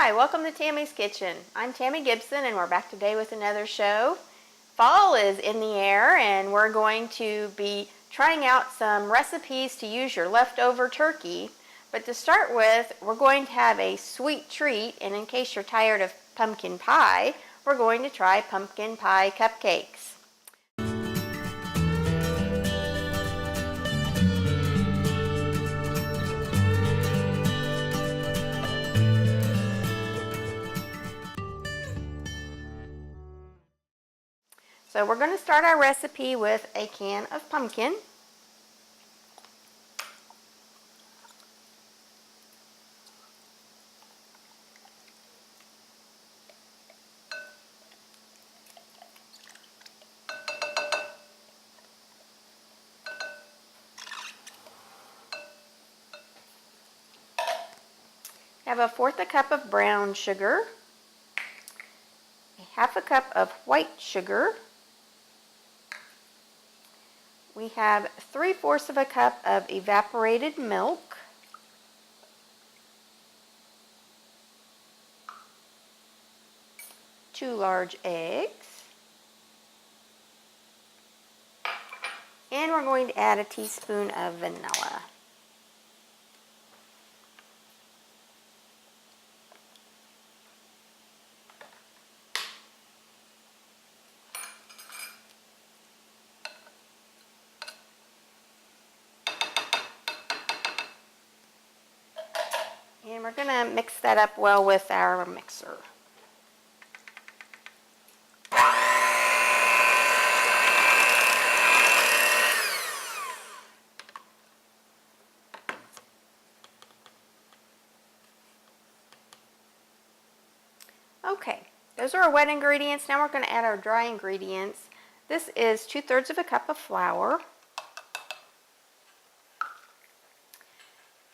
Hi, welcome to Tammy's Kitchen. I'm Tammy Gibson and we're back today with another show. Fall is in the air and we're going to be trying out some recipes to use your leftover turkey. But to start with, we're going to have a sweet treat, and in case you're tired of pumpkin pie, we're going to try pumpkin pie cupcakes. So we're going to start our recipe with a can of pumpkin. Have a fourth a cup of brown sugar, a half a cup of white sugar. We have 3/4 of a cup of evaporated milk, two large eggs, and we're going to add a teaspoon of vanilla. And we're going to mix that up well with our mixer. Okay, those are our wet ingredients. Now we're going to add our dry ingredients. This is 2/3 of a cup of flour.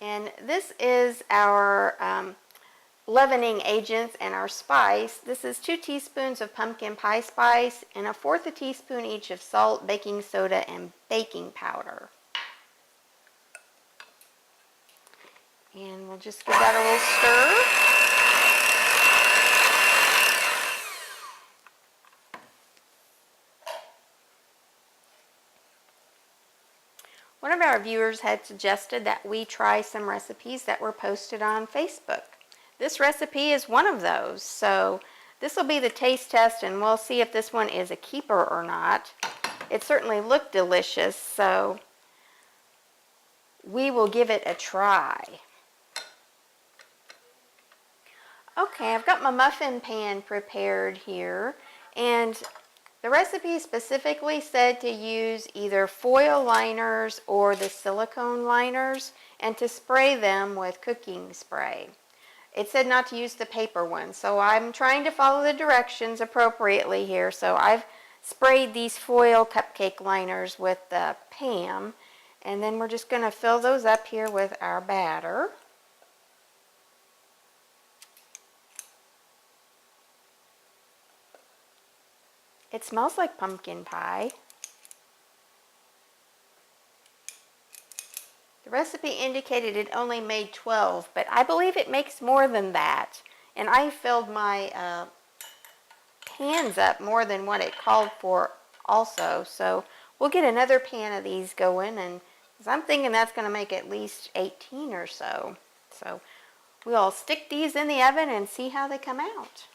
And this is our leavening agents and our spice. This is 2 teaspoons of pumpkin pie spice and 1/4 teaspoon each of salt, baking soda, and baking powder. And we'll just give that a little stir. One of our viewers had suggested that we try some recipes that were posted on Facebook. This recipe is one of those, so this will be the taste test and we'll see if this one is a keeper or not. It certainly looked delicious, so we will give it a try. Okay, I've got my muffin pan prepared here, and the recipe specifically said to use either foil liners or the silicone liners and to spray them with cooking spray. It said not to use the paper ones, so I'm trying to follow the directions appropriately here. So I've sprayed these foil cupcake liners with the Pam, and then we're just going to fill those up here with our batter. It smells like pumpkin pie. The recipe indicated it only made 12, but I believe it makes more than that. And I filled my pans up more than what it called for also. So we'll get another pan of these going, and I'm thinking that's going to make at least 18 or so. So we'll stick these in the oven and see how they come out.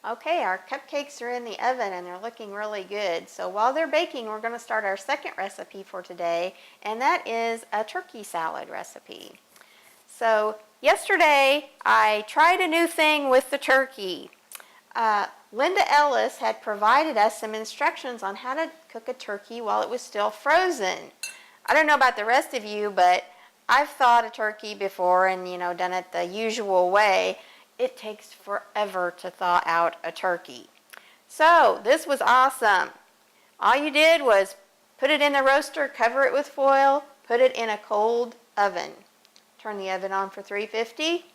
Okay, our cupcakes are in the oven and they're looking really good. So while they're baking, we're going to start our second recipe for today, and that is a turkey salad recipe. So yesterday, I tried a new thing with the turkey. Linda Ellis had provided us some instructions on how to cook a turkey while it was still frozen. I don't know about the rest of you, but I've thawed a turkey before and, done it the usual way. It takes forever to thaw out a turkey. So this was awesome. All you did was put it in the roaster, cover it with foil, put it in a cold oven. Turn the oven on for 350,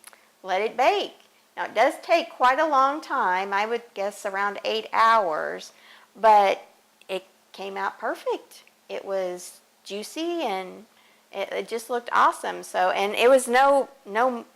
let it bake. Now it does take quite a long time, I would guess around 8 hours, but it came out perfect. It was juicy and it just looked awesome. So, and it was no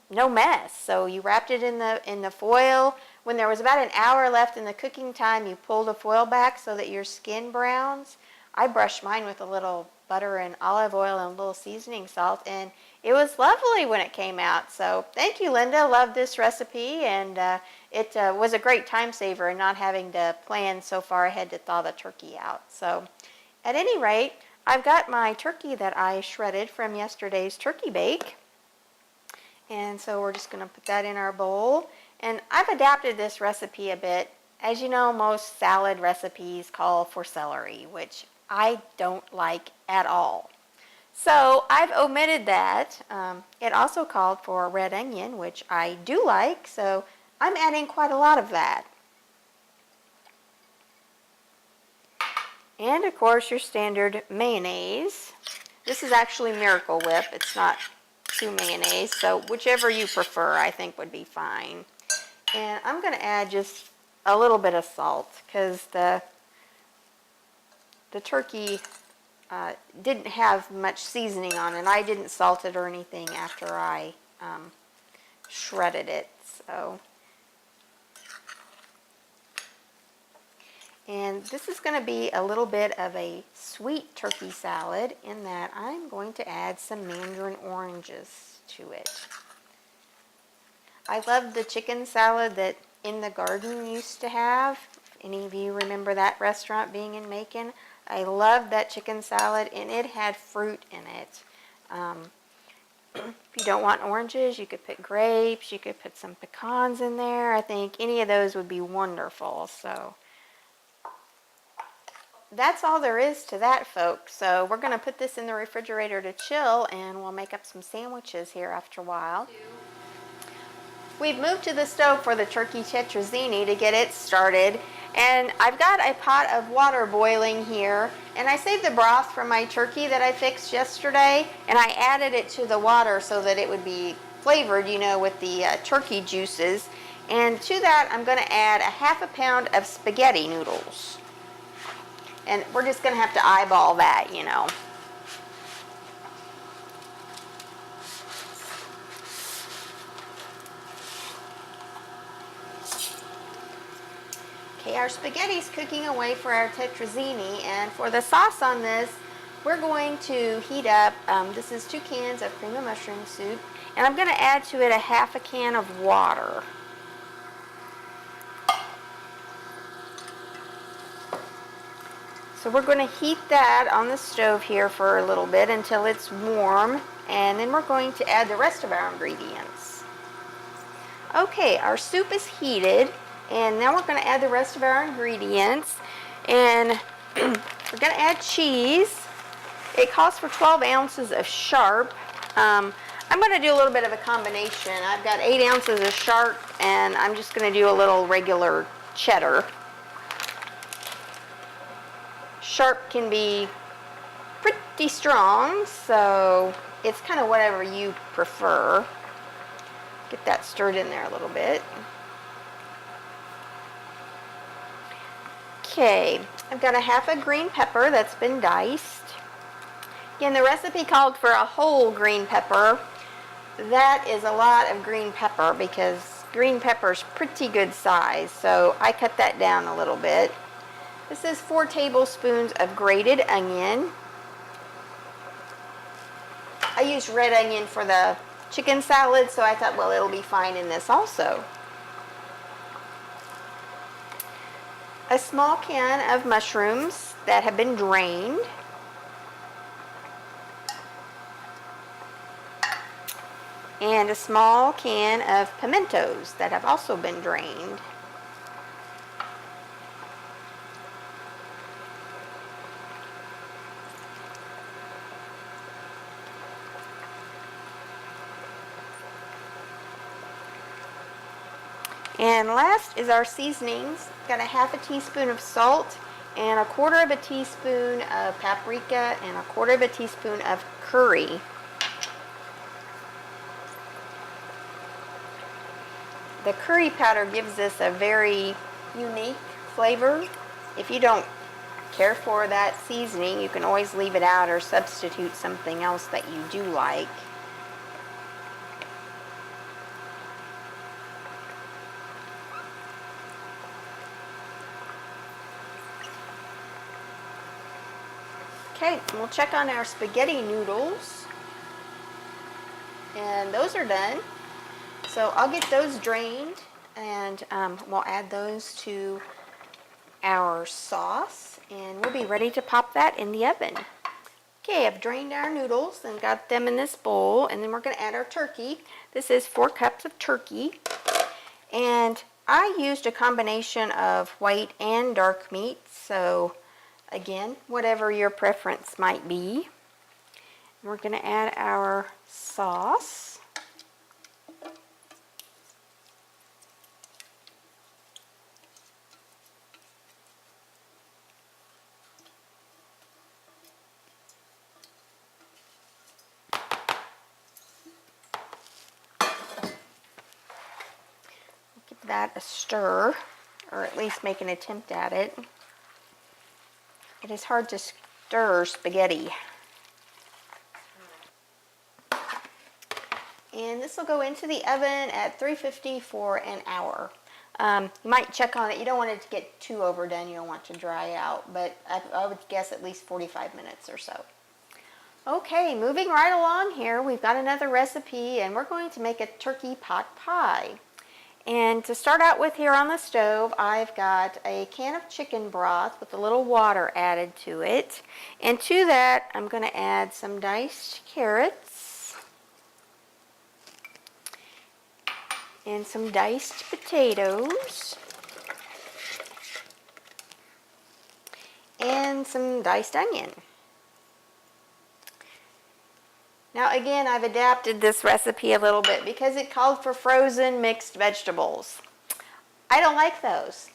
no mess. So you wrapped it in the foil. When there was about an hour left in the cooking time, you pull the foil back so that your skin browns. I brushed mine with a little butter and olive oil and a little seasoning salt, and it was lovely when it came out. So thank you, Linda. Love this recipe, and it was a great time saver and not having to plan so far ahead to thaw the turkey out. So at any rate, I've got my turkey that I shredded from yesterday's turkey bake. And so we're just going to put that in our bowl. And I've adapted this recipe a bit. As you know, most salad recipes call for celery, which I don't like at all. So I've omitted that. It also called for red onion, which I do like, so I'm adding quite a lot of that. And of course your standard mayonnaise. This is actually Miracle Whip. It's not true mayonnaise, so whichever you prefer I think would be fine. And I'm going to add just a little bit of salt because the turkey didn't have much seasoning on it. I didn't salt it or anything after I shredded it. And this is going to be a little bit of a sweet turkey salad in that I'm going to add some mandarin oranges to it. I love the chicken salad that In the Garden used to have. Any of you remember that restaurant being in Macon? I love that chicken salad, and it had fruit in it. If you don't want oranges, you could put grapes, you could put some pecans in there. I think any of those would be wonderful. So that's all there is to that, folks. So we're going to put this in the refrigerator to chill, and we'll make up some sandwiches here after a while. We've moved to the stove for the turkey tetrazzini to get it started, and I've got a pot of water boiling here, and I saved the broth from my turkey that I fixed yesterday, and I added it to the water so that it would be flavored, you know, with the turkey juices. And to that, I'm going to add a ½ pound of spaghetti noodles. And we're just going to have to eyeball that, you know. Okay, our spaghetti's cooking away for our tetrazzini, and for the sauce on this, we're going to heat up, this is 2 cans of cream of mushroom soup, and I'm going to add to it a ½ can of water. So we're going to heat that on the stove here for a little bit until it's warm, and then we're going to add the rest of our ingredients. Okay, our soup is heated, and now we're going to add the rest of our ingredients, and we're going to add cheese. It calls for 12 ounces of sharp. I'm going to do a little bit of a combination. I've got 8 ounces of sharp, and I'm just going to do a little regular cheddar. Sharp can be pretty strong, so it's kind of whatever you prefer. Get that stirred in there a little bit. Okay, I've got a ½ green pepper that's been diced. Again, the recipe called for a whole green pepper. That is a lot of green pepper because green pepper's pretty good size, so I cut that down a little bit. This is 4 tablespoons of grated onion. I used red onion for the chicken salad, so I thought, well, it'll be fine in this also. A small can of mushrooms that have been drained. And a small can of pimentos that have also been drained. And last is our seasonings. Got a ½ teaspoon of salt and 1/4 teaspoon of paprika and 1/4 teaspoon of curry. The curry powder gives this a very unique flavor. If you don't care for that seasoning, you can always leave it out or substitute something else that you do like. Okay, we'll check on our spaghetti noodles. And those are done. So I'll get those drained and we'll add those to our sauce and we'll be ready to pop that in the oven. Okay, I've drained our noodles and got them in this bowl, and then we're going to add our turkey. This is 4 cups of turkey, and I used a combination of white and dark meat, so again, whatever your preference might be. We're going to add our sauce. Give that a stir, or at least make an attempt at it. It is hard to stir spaghetti. And this will go into the oven at 350 for an hour. You might check on it. You don't want it to get too overdone. You don't want it to dry out, but I would guess at least 45 minutes or so. Okay, moving right along here, we've got another recipe, and we're going to make a turkey pot pie. And to start out with here on the stove, I've got a can of chicken broth with a little water added to it. And to that, I'm going to add some diced carrots and some diced potatoes and some diced onion. Now again, I've adapted this recipe a little bit because it called for frozen mixed vegetables. I don't like those.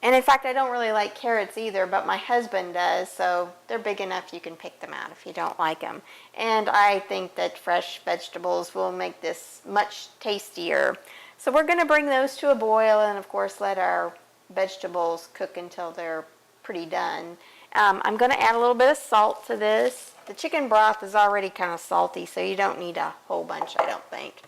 And in fact, I don't really like carrots either, but my husband does, so they're big enough you can pick them out if you don't like them. And I think that fresh vegetables will make this much tastier. So we're going to bring those to a boil and of course let our vegetables cook until they're pretty done. I'm going to add a little bit of salt to this. The chicken broth is already kind of salty, so you don't need a whole bunch, I don't think.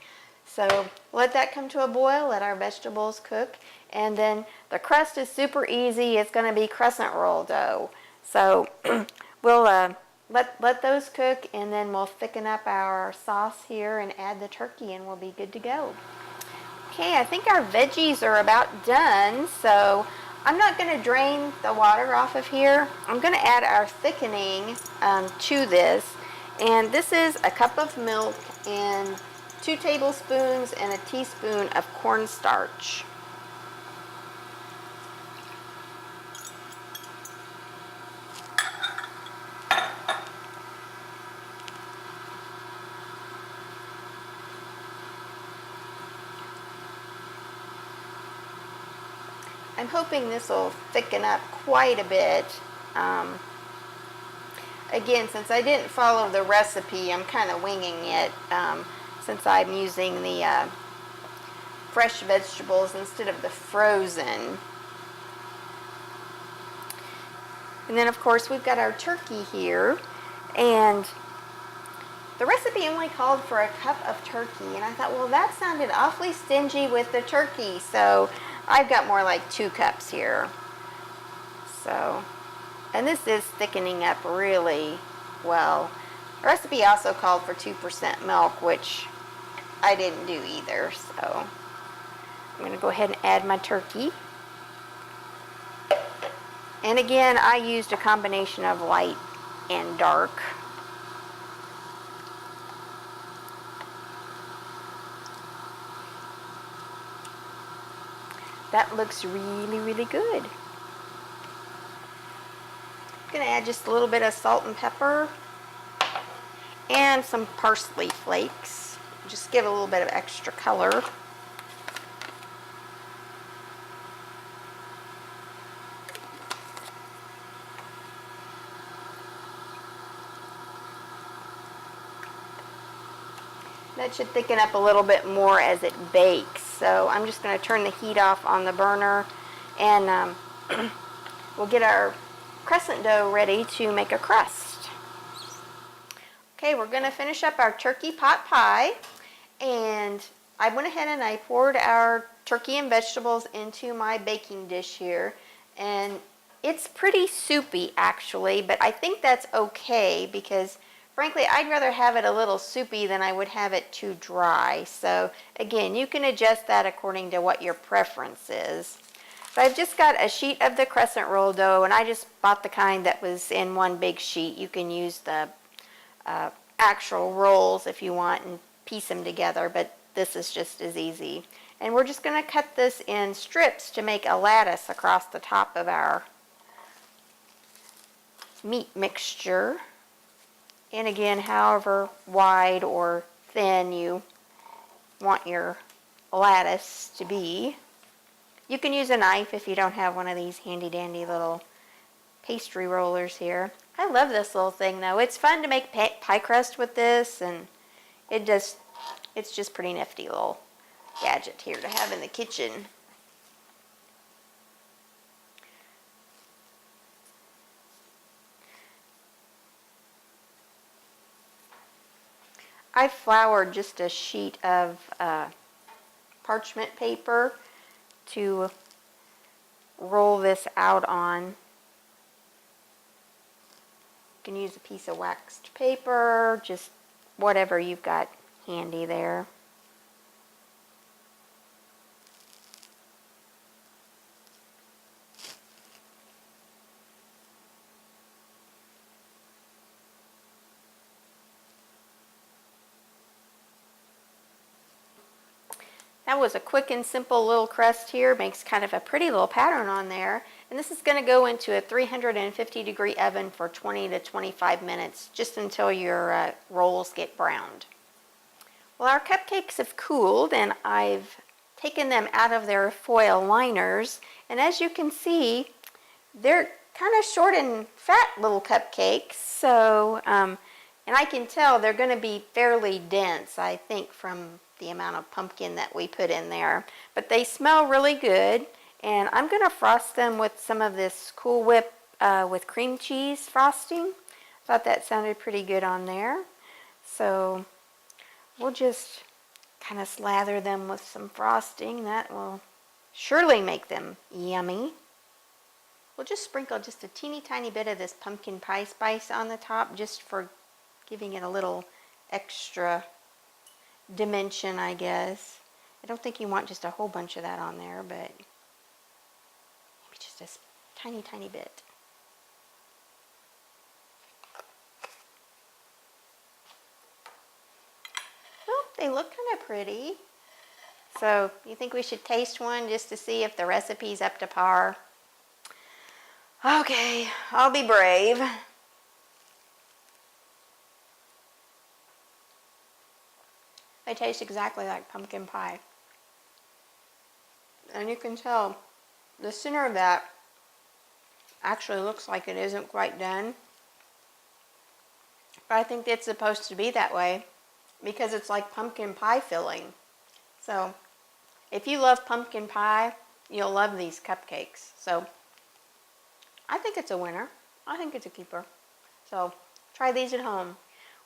So let that come to a boil, let our vegetables cook, and then the crust is super easy. It's going to be crescent roll dough. So we'll let those cook, and then we'll thicken up our sauce here and add the turkey, and we'll be good to go. Okay, I think our veggies are about done, so I'm not going to drain the water off of here. I'm going to add our thickening to this. And this is a cup of milk and 2 tablespoons and a teaspoon of cornstarch. I'm hoping this will thicken up quite a bit. Again, since I didn't follow the recipe, I'm kind of winging it since I'm using the fresh vegetables instead of the frozen. And then of course we've got our turkey here, and the recipe only called for a cup of turkey, and I thought, well, that sounded awfully stingy with the turkey, so I've got more like 2 cups here. So, and this is thickening up really well. The recipe also called for 2% milk, which I didn't do either. So I'm going to go ahead and add my turkey. And again, I used a combination of light and dark. That looks really, really good. I'm going to add just a little bit of salt and pepper and some parsley flakes. Just give it a little bit of extra color. That should thicken up a little bit more as it bakes. So I'm just going to turn the heat off on the burner, and we'll get our crescent dough ready to make a crust. Okay, we're going to finish up our turkey pot pie, and I went ahead and I poured our turkey and vegetables into my baking dish here, and It's pretty soupy actually, but I think that's okay because frankly I'd rather have it a little soupy than I would have it too dry. So again, you can adjust that according to what your preference is. So I've just got a sheet of the crescent roll dough, and I just bought the kind that was in one big sheet. You can use the actual rolls if you want and piece them together, but this is just as easy. And we're just going to cut this in strips to make a lattice across the top of our meat mixture. And again, however wide or thin you want your lattice to be. You can use a knife if you don't have one of these handy dandy little pastry rollers here. I love this little thing though. It's fun to make pie crust with this, and it's just pretty nifty little gadget here to have in the kitchen. I floured just a sheet of parchment paper to roll this out on. You can use a piece of waxed paper, just whatever you've got handy there. That was a quick and simple little crust here. Makes kind of a pretty little pattern on there. And this is going to go into a 350-degree oven for 20 to 25 minutes, just until your rolls get browned. Well, our cupcakes have cooled, and I've taken them out of their foil liners. And as you can see, they're kind of short and fat little cupcakes. So, and I can tell they're going to be fairly dense, I think, from the amount of pumpkin that we put in there. But they smell really good, and I'm going to frost them with some of this Cool Whip with cream cheese frosting. Thought that sounded pretty good on there. So we'll just kind of slather them with some frosting. That will surely make them yummy. We'll just sprinkle just a teeny tiny bit of this pumpkin pie spice on the top, just for giving it a little extra dimension, I guess. I don't think you want just a whole bunch of that on there, but maybe just a tiny, tiny bit. Well, they look kind of pretty. So, you think we should taste one just to see if the recipe's up to par? Okay, I'll be brave. They taste exactly like pumpkin pie. And you can tell the center of that actually looks like it isn't quite done. But I think it's supposed to be that way because it's like pumpkin pie filling. So if you love pumpkin pie, you'll love these cupcakes. So I think it's a winner. I think it's a keeper. So try these at home.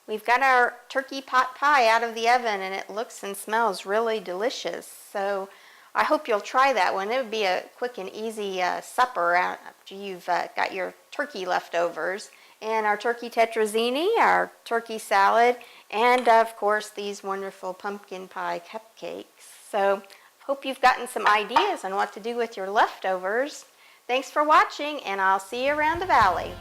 We've got our turkey pot pie out of the oven, and it looks and smells really delicious. So I hope you'll try that one. It would be a quick and easy supper after you've got your turkey leftovers. And our turkey tetrazzini, our turkey salad, and of course these wonderful pumpkin pie cupcakes. So hope you've gotten some ideas on what to do with your leftovers. Thanks for watching, and I'll see you around the valley.